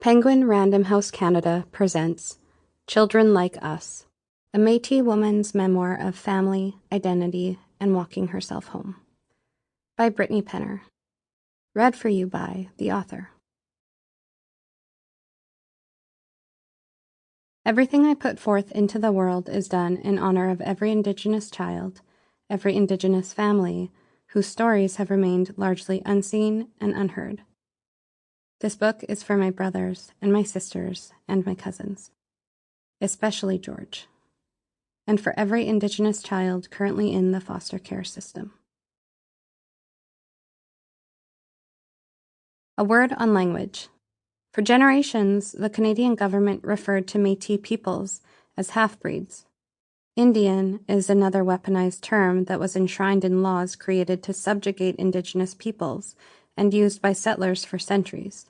Penguin Random House Canada presents Children Like Us, a Métis woman's memoir of family, identity, and walking herself home. By Brittany Penner. Read for you by the author. Everything I put forth into the world is done in honor of every Indigenous child, every Indigenous family, whose stories have remained largely unseen and unheard. This book is for my brothers and my sisters and my cousins, especially George, and for every Indigenous child currently in the foster care system. A word on language. For generations, the Canadian government referred to Métis peoples as half-breeds. Indian is another weaponized term that was enshrined in laws created to subjugate Indigenous peoples and used by settlers for centuries.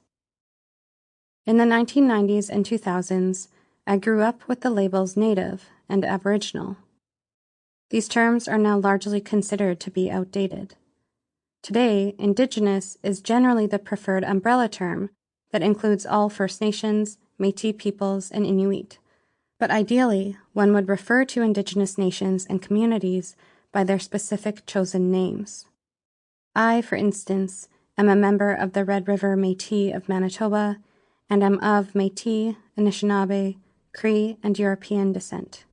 In the 1990s and 2000s, I grew up with the labels Native and Aboriginal. These terms are now largely considered to be outdated. Today, Indigenous is generally the preferred umbrella term that includes all First Nations, Métis peoples, and Inuit. But ideally, one would refer to Indigenous nations and communities by their specific chosen names. I, for instance, am a member of the Red River Métis of Manitoba, and am of Métis, Anishinaabe, Cree, and European descent.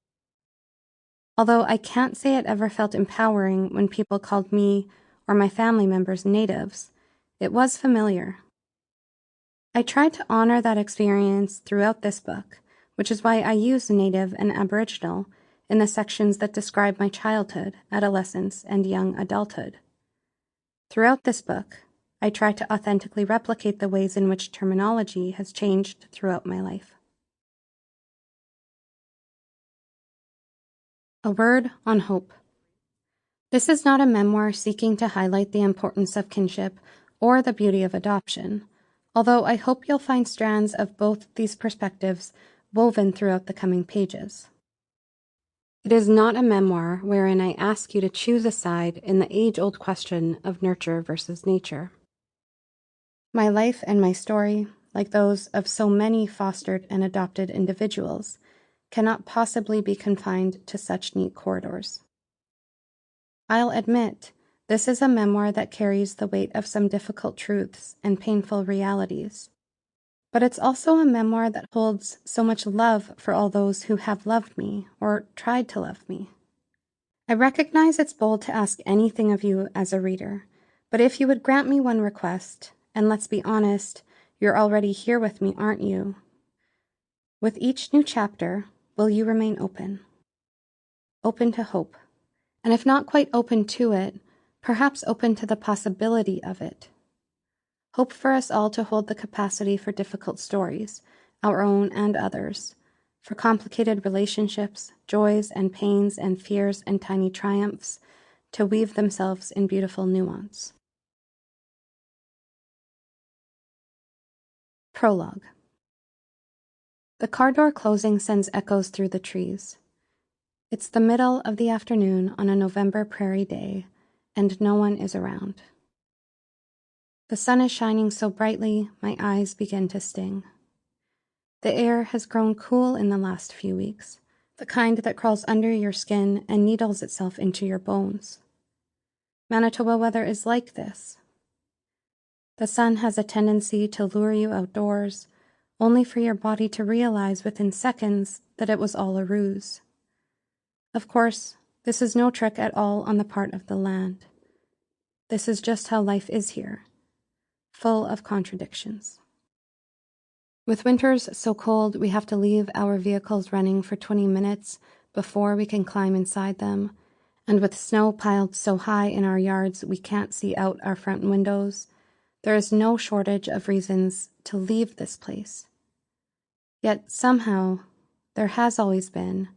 Although I can't say it ever felt empowering when people called me or my family members natives, it was familiar. I tried to honor that experience throughout this book, which is why I use Native and Aboriginal in the sections that describe my childhood, adolescence, and young adulthood. Throughout this book, I try to authentically replicate the ways in which terminology has changed throughout my life. A word on hope. This is not a memoir seeking to highlight the importance of kinship or the beauty of adoption, although I hope you'll find strands of both these perspectives woven throughout the coming pages. It is not a memoir wherein I ask you to choose a side in the age-old question of nurture versus nature. My life and my story, like those of so many fostered and adopted individuals, cannot possibly be confined to such neat corridors. I'll admit, this is a memoir that carries the weight of some difficult truths and painful realities. But it's also a memoir that holds so much love for all those who have loved me or tried to love me. I recognize it's bold to ask anything of you as a reader, but if you would grant me one request, and let's be honest, you're already here with me, aren't you? With each new chapter, will you remain open? Open to hope. And if not quite open to it, perhaps open to the possibility of it. Hope for us all to hold the capacity for difficult stories, our own and others, for complicated relationships, joys and pains and fears and tiny triumphs, to weave themselves in beautiful nuance. Prologue. The car door closing sends echoes through the trees. It's the middle of the afternoon on a November prairie day, and no one is around. The sun is shining so brightly, my eyes begin to sting. The air has grown cool in the last few weeks, the kind that crawls under your skin and needles itself into your bones. Manitoba weather is like this. The sun has a tendency to lure you outdoors, only for your body to realize within seconds that it was all a ruse. Of course, this is no trick at all on the part of the land. This is just how life is here, full of contradictions. With winters so cold we have to leave our vehicles running for 20 minutes before we can climb inside them, and with snow piled so high in our yards we can't see out our front windows, there is no shortage of reasons to leave this place. Yet somehow, there has always been,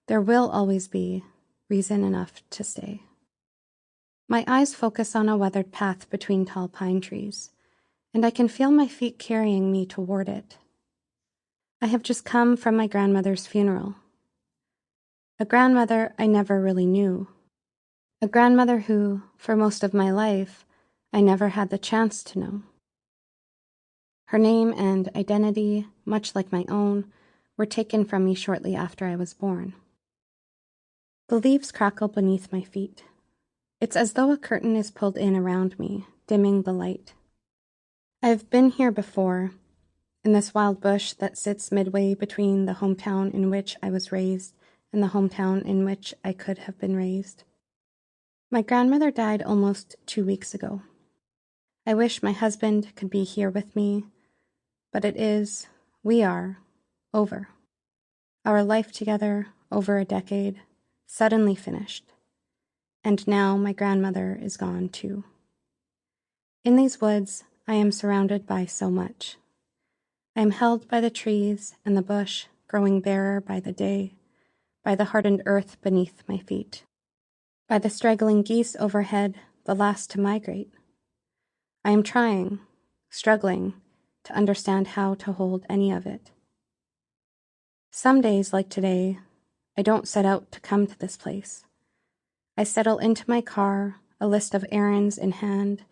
there will always be, reason enough to stay. My eyes focus on a weathered path between tall pine trees, and I can feel my feet carrying me toward it. I have just come from my grandmother's funeral. A grandmother I never really knew. A grandmother who, for most of my life, I never had the chance to know. Her name and identity, much like my own, were taken from me shortly after I was born. The leaves crackle beneath my feet. It's as though a curtain is pulled in around me, dimming the light. I've been here before, in this wild bush that sits midway between the hometown in which I was raised and the hometown in which I could have been raised. My grandmother died almost 2 weeks ago. I wish my husband could be here with me, but we are, over. Our life together, over a decade, suddenly finished. And now my grandmother is gone too. In these woods, I am surrounded by so much. I am held by the trees and the bush, growing barer by the day, by the hardened earth beneath my feet, by the straggling geese overhead, the last to migrate. I am trying, struggling, to understand how to hold any of it. Some days, like today, I don't set out to come to this place. I settle into my car, a list of errands in hand,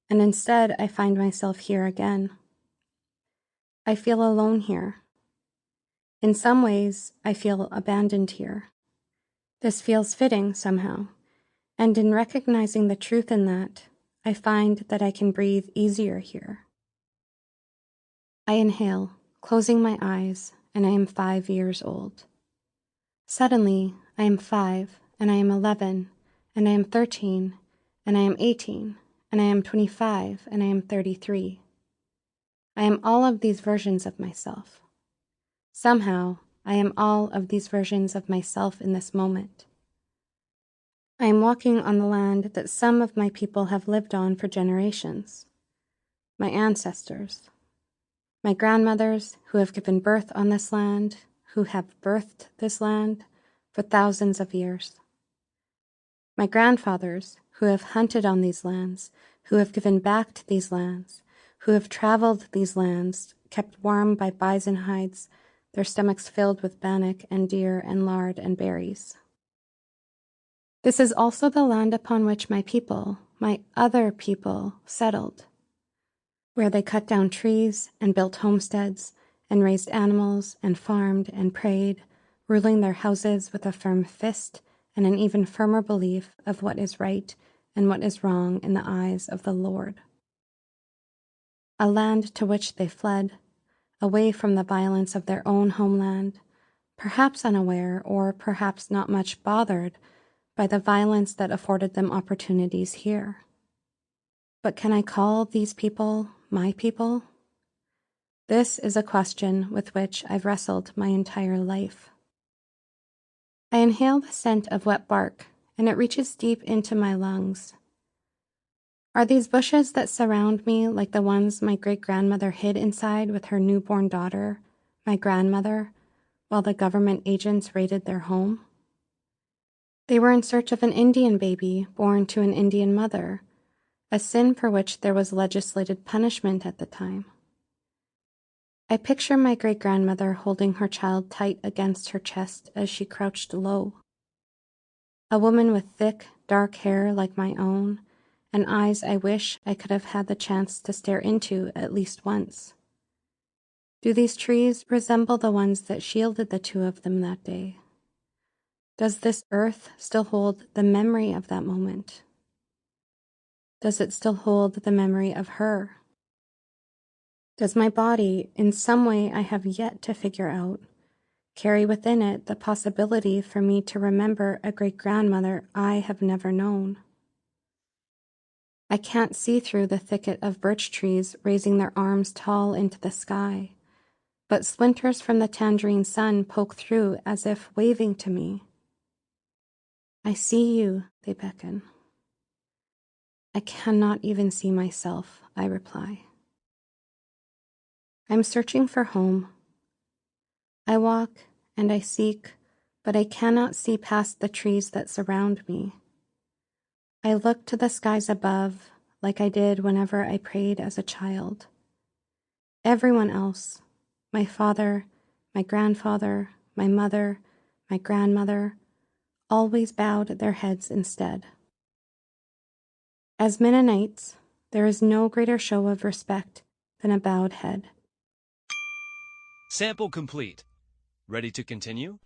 and instead I find myself here again. I feel alone here. In some ways, I feel abandoned here. This feels fitting somehow, and in recognizing the truth in that, I find that I can breathe easier here. I inhale, closing my eyes, and I am 5 years old. Suddenly, I am 5, and I am 11, and I am 13, and I am 18, and I am 25, and I am 33. I am all of these versions of myself. Somehow, I am all of these versions of myself in this moment. I am walking on the land that some of my people have lived on for generations. My ancestors. My grandmothers who have given birth on this land, who have birthed this land for thousands of years. My grandfathers who have hunted on these lands, who have given back to these lands, who have traveled these lands, kept warm by bison hides, their stomachs filled with bannock and deer and lard and berries. This is also the land upon which my people, my other people, settled, where they cut down trees and built homesteads and raised animals and farmed and prayed, ruling their houses with a firm fist and an even firmer belief of what is right and what is wrong in the eyes of the Lord. A land to which they fled, away from the violence of their own homeland, perhaps unaware or perhaps not much bothered by the violence that afforded them opportunities here. But can I call these people my people? This is a question with which I've wrestled my entire life. I inhale the scent of wet bark, and it reaches deep into my lungs. Are these bushes that surround me like the ones my great-grandmother hid inside with her newborn daughter, my grandmother, while the government agents raided their home? They were in search of an Indian baby born to an Indian mother, a sin for which there was legislated punishment at the time. I picture my great-grandmother holding her child tight against her chest as she crouched low. A woman with thick, dark hair like my own, and eyes I wish I could have had the chance to stare into at least once. Do these trees resemble the ones that shielded the two of them that day? Does this earth still hold the memory of that moment? Does it still hold the memory of her? Does my body, in some way I have yet to figure out, carry within it the possibility for me to remember a great-grandmother I have never known? I can't see through the thicket of birch trees raising their arms tall into the sky, but splinters from the tangerine sun poke through as if waving to me. I see you, they beckon. I cannot even see myself, I reply. I'm searching for home. I walk and I seek, but I cannot see past the trees that surround me. I look to the skies above, like I did whenever I prayed as a child. Everyone else, my father, my grandfather, my mother, my grandmother, always bowed their heads instead. As Mennonites, there is no greater show of respect then a bowed head. Sample complete. Ready to continue?